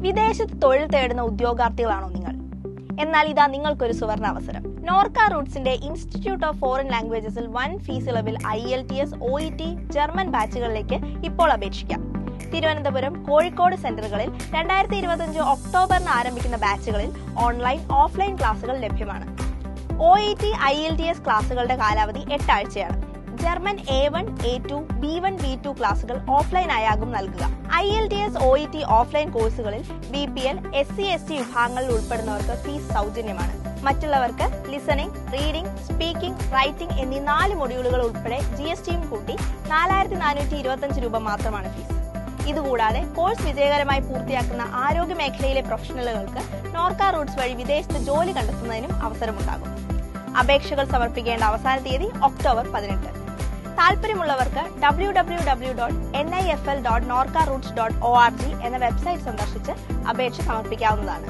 വിദേശത്ത് തൊഴിൽ തേടുന്ന ഉദ്യോഗാർത്ഥികളാണോ നിങ്ങൾ? എന്നാൽ ഇതാ നിങ്ങൾക്കൊരു സുവർണ അവസരം. നോർക്ക റൂട്ട്സിന്റെ ഇൻസ്റ്റിറ്റ്യൂട്ട് ഓഫ് ഫോറിൻ ലാംഗ്വേജസിൽ വൻ ഫീസ് ഇളവിൽ IELTS, OET, ജർമ്മൻ ബാച്ചുകളിലേക്ക് ഇപ്പോൾ അപേക്ഷിക്കാം. തിരുവനന്തപുരം, കോഴിക്കോട് സെന്ററുകളിൽ 2025 ഒക്ടോബറിന് ആരംഭിക്കുന്ന ബാച്ചുകളിൽ ഓൺലൈൻ, ഓഫ്ലൈൻ ക്ലാസുകൾ ലഭ്യമാണ്. OET, IELTS ക്ലാസുകളുടെ കാലാവധി 8 ആഴ്ചയാണ്. German A1, A2, B1, B2 ക്ലാസുകൾ ഓഫ്ലൈൻ ആയാകും നൽകുക. IELTS, OET ഓഫ്ലൈൻ കോഴ്സുകളിൽ BPL, SC, ST വിഭാഗങ്ങളിൽ ഉൾപ്പെടുന്നവർക്ക് ഫീസ് സൗജന്യമാണ്. മറ്റുള്ളവർക്ക് ലിസണിംഗ്, റീഡിംഗ്, സ്പീക്കിംഗ്, റൈറ്റിംഗ് എന്നീ 4 മൊഡ്യൂളുകൾ ഉൾപ്പെടെ GSTയും കൂട്ടി 4425 രൂപ മാത്രമാണ് ഫീസ്. ഇതുകൂടാതെ കോഴ്സ് വിജയകരമായി പൂർത്തിയാക്കുന്ന ആരോഗ്യ മേഖലയിലെ പ്രൊഫഷണലുകൾക്ക് നോർക്ക റൂട്ട്സ് വഴി വിദേശത്ത് ജോലി കണ്ടെത്തുന്നതിനും അവസരമുണ്ടാകും. അപേക്ഷകൾ സമർപ്പിക്കേണ്ട അവസാന തീയതി ഒക്ടോബർ 18. താല്പര്യമുള്ളവർക്ക് www.nifl.norcaroots.org എന്ന വെബ്സൈറ്റ് സന്ദർശിച്ച് അപേക്ഷ സമർപ്പിക്കാവുന്നതാണ്.